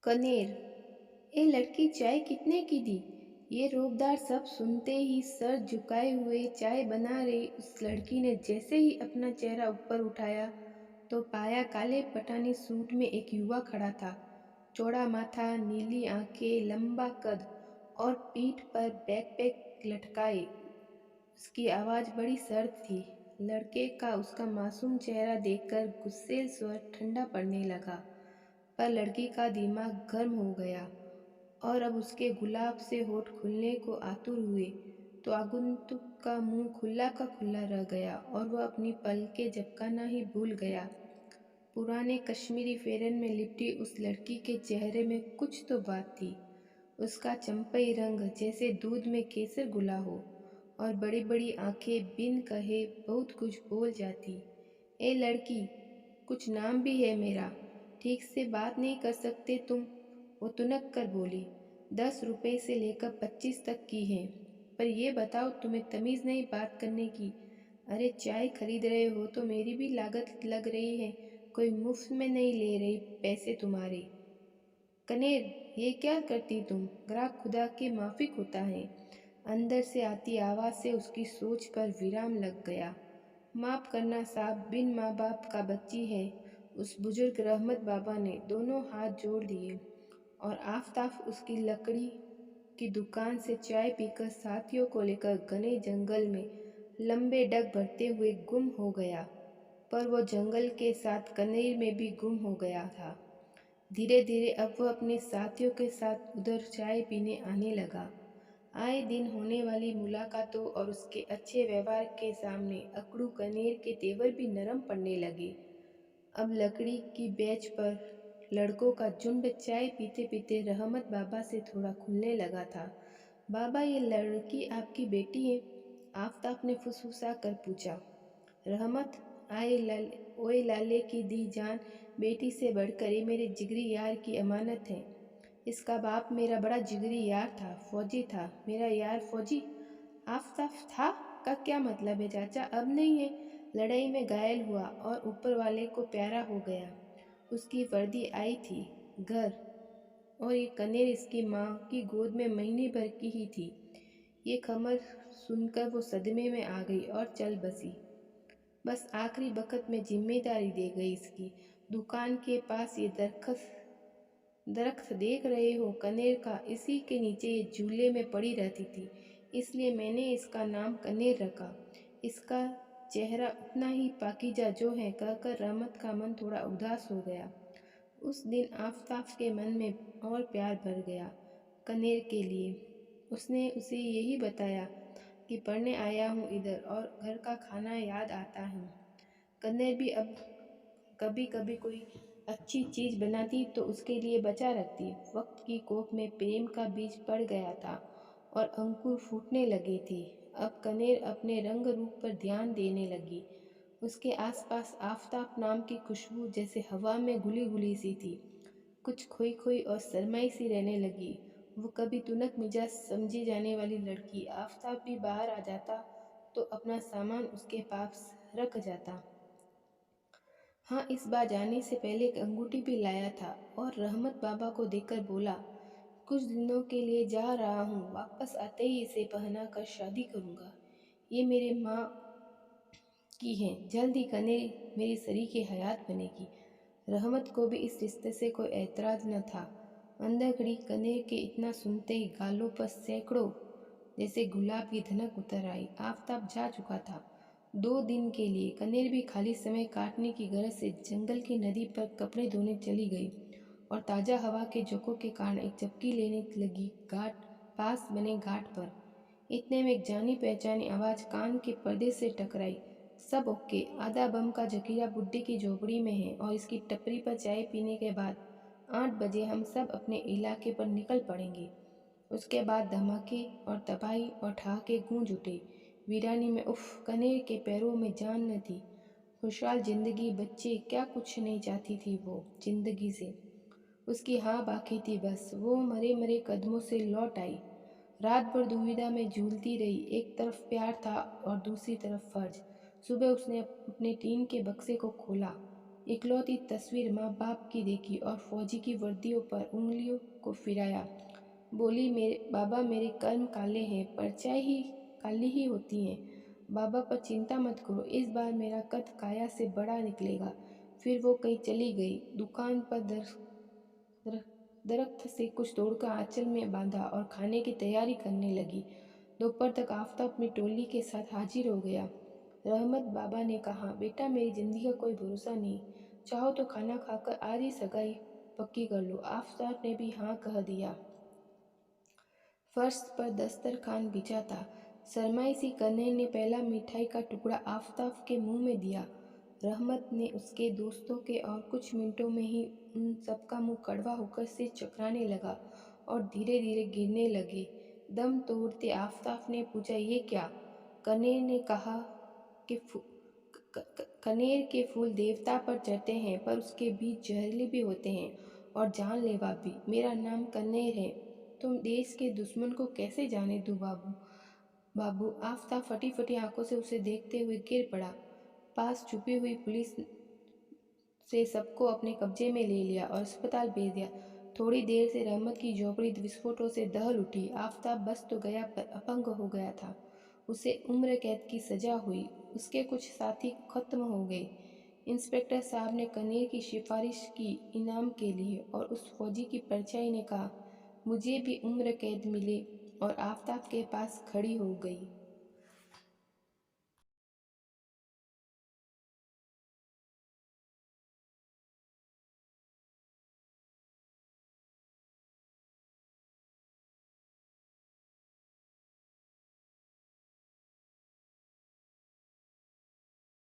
कनेर। ए लड़की, चाय कितने की दी? ये रोबदार सब सुनते ही सर झुकाए हुए चाय बना रही उस लड़की ने जैसे ही अपना चेहरा ऊपर उठाया तो पाया काले पठानी सूट में एक युवा खड़ा था। चौड़ा माथा, नीली आंखें, लंबा कद और पीठ पर बैकपैक लटकाए। उसकी आवाज़ बड़ी सर्द थी। लड़के का उसका मासूम चेहरा देखकर गुस्सेल स्वर ठंडा पड़ने लगा, पर लड़की का दिमाग गर्म हो गया और अब उसके गुलाब से होठ खुलने को आतुर हुए तो आगंतुक का मुंह खुला का खुला रह गया और वह अपनी पलकें झपकाना ही भूल गया। पुराने कश्मीरी फेरन में लिपटी उस लड़की के चेहरे में कुछ तो बात थी। उसका चंपई रंग जैसे दूध में केसर घुला हो और बड़ी बड़ी आंखें बिन कहे बहुत कुछ बोल जाती। ए लड़की, कुछ नाम भी है मेरा। ठीक से बात नहीं कर सकते तुम? वो तुनक कर बोली। 10 रुपए से लेकर 25 तक की है, पर ये बताओ तुम्हें तमीज़ नहीं बात करने की? अरे चाय खरीद रहे हो तो मेरी भी लागत लग रही है, कोई मुफ्त में नहीं ले रही पैसे तुम्हारे। कनेर, ये क्या करती तुम? ग्राहक खुदा के माफिक होता है। अंदर से आती आवाज़ से उसकी सोच पर विराम लग गया। माफ़ करना साहब, बिन माँ बाप का बच्ची है। उस बुजुर्ग रहमत बाबा ने दोनों हाथ जोड़ दिए और आफताब उसकी लकड़ी की दुकान से चाय पीकर साथियों को लेकर घने जंगल में लंबे डग भरते हुए गुम हो गया। पर वो जंगल के साथ कनेर में भी गुम हो गया था। धीरे धीरे अब वह अपने साथियों के साथ उधर चाय पीने आने लगा। आए दिन होने वाली मुलाकातों और उसके अच्छे व्यवहार के सामने अकड़ू कनेर के तेवर भी नरम पड़ने लगे। अब लकड़ी की बेंच पर लड़कों का झुंड चाय पीते पीते रहमत बाबा से थोड़ा खुलने लगा था। बाबा, ये लड़की आपकी बेटी है? आफताब ने फुसफुसा कर पूछा। रहमत, आए लाल ओए लाले की दी जान, बेटी से बढ़कर ये मेरे जिगरी यार की अमानत है। इसका बाप मेरा बड़ा जिगरी यार था, फौजी था। मेरा यार फौजी? आफताब था का क्या मतलब है चाचा? अब नहीं है। लड़ाई में घायल हुआ और ऊपर वाले को प्यारा हो गया। उसकी वर्दी आई थी घर, और ये कनेर इसकी माँ की गोद में महीने भर की ही थी। ये खबर सुनकर वो सदमे में आ गई और चल बसी। बस आखिरी बखत में जिम्मेदारी दे गई इसकी। दुकान के पास ये दरख्त देख रहे हो कनेर का, इसी के नीचे ये झूले में पड़ी रहती थी, इसलिए मैंने इसका नाम कनेर रखा। इसका चेहरा उतना ही पाकीज़ा जो है, कहकर रहमत का मन थोड़ा उदास हो गया। उस दिन आफताब के मन में और प्यार भर गया कनेर के लिए। उसने उसे यही बताया कि पढ़ने आया हूँ इधर और घर का खाना याद आता है। कनेर भी अब कभी कभी कोई अच्छी चीज़ बनाती तो उसके लिए बचा रखती। वक्त की कोख में प्रेम का बीज पड़ गया था और अंकुर फूटने लगे थे। अब कनेर अपने रंग रूप पर ध्यान देने लगी। उसके आसपास आफताब नाम की खुशबू जैसे हवा में घुली घुली सी थी। कुछ खोई खोई और शर्माई सी रहने लगी। वो कभी तुनक मिजाज समझी जाने वाली लड़की। आफताब भी बाहर आ जाता तो अपना सामान उसके पास रख जाता। हाँ, इस बार जाने से पहले एक अंगूठी भी लाया था और रहमत बाबा को देकर बोला, कुछ दिनों के लिए जा रहा हूँ, वापस आते ही इसे पहना कर शादी करूँगा। ये मेरे माँ की है, जल्द ही कने मेरी सरीके हयात बनेगी। रहमत को भी इस रिश्ते से कोई ऐतराज न था। अंदर खड़ी कनेर के इतना सुनते ही गालों पर सैकड़ों जैसे गुलाब की धनक उतर आई। आफताब जा चुका था 2 दिन के लिए। कनेर भी खाली समय काटने की गरज से जंगल की नदी पर कपड़े धोने चली गई और ताज़ा हवा के झोंकों के कारण एक चपकी लेने लगी घाट पास बने घाट पर। इतने में एक जानी पहचानी आवाज़ कान के पर्दे से टकराई। सब ओके, आधा बम का जखीरा बुड्ढे की झोपड़ी में है और इसकी टपरी पर चाय पीने के बाद 8 बजे हम सब अपने इलाके पर निकल पड़ेंगे। उसके बाद धमाके और तबाही और ठहाके गूंज उठे। वीरानी में उफ, कनेर के पैरों में जान न थी। खुशहाल जिंदगी, बच्चे, क्या कुछ नहीं चाहती थी वो जिंदगी से। उसकी हाँ बाकी थी बस। वो मरे मरे कदमों से लौट आई। रात भर दुविधा में झूलती रही। एक तरफ प्यार था और दूसरी तरफ फर्ज। सुबह उसने अपने टीन के बक्से को खोला। इकलौती तस्वीर माँ बाप की देखी और फौजी की वर्दियों पर उंगलियों को फिराया। बोली, मेरे बाबा, मेरे कर्म काले हैं, परछाई ही काली ही होती हैं। बाबा, पर चिंता मत करो, इस बार मेरा कद काया से बड़ा निकलेगा। फिर वो कहीं चली गई। दुकान पर दर- दरख्त से कुछ तोड़कर आंचल में बांधा और खाने की तैयारी करने लगी। दोपहर तक आफताब अपनी टोली के साथ हाजिर हो गया। रहमत बाबा ने कहा, बेटा, मेरी जिंदगी का कोई भरोसा नहीं, चाहो तो खाना खाकर आज ही सगाई पक्की कर लो। आफताब ने भी हाँ कह दिया। फर्श पर दस्तरखान बिछा था। शरमाई सी कन्हैया ने पहला मिठाई का टुकड़ा आफताब के मुंह में दिया। रहमत ने उसके दोस्तों के और कुछ मिनटों में ही उन सबका मुंह कड़वा होकर सिर चकराने लगा और धीरे धीरे गिरने लगे। दम तोड़ते आफताब ने पूछा, ये क्या? कन्हैया ने कहा कि कनेर के फूल देवता पर चढ़ते हैं, पर उसके बीज जहरीले भी होते हैं और जानलेवा भी। मेरा नाम कनेर है। तुम देश के दुश्मन को कैसे जाने दूँ बाबू? बाबू, आफताब फटी फटी आंखों से उसे देखते हुए गिर पड़ा। पास छुपी हुई पुलिस से सबको अपने कब्जे में ले लिया और अस्पताल भेज दिया। थोड़ी देर से रहमत की झोपड़ी विस्फोटों से दहल उठी। आफताब बस तो गया, पर अपंग हो गया था। उसे उम्र कैद की सजा हुई। उसके कुछ साथी खत्म हो गए। इंस्पेक्टर साहब ने कनेर की सिफारिश की इनाम के लिए, और उस फौजी की परछाई ने कहा, मुझे भी उम्र कैद मिले, और आफताब के पास खड़ी हो गई।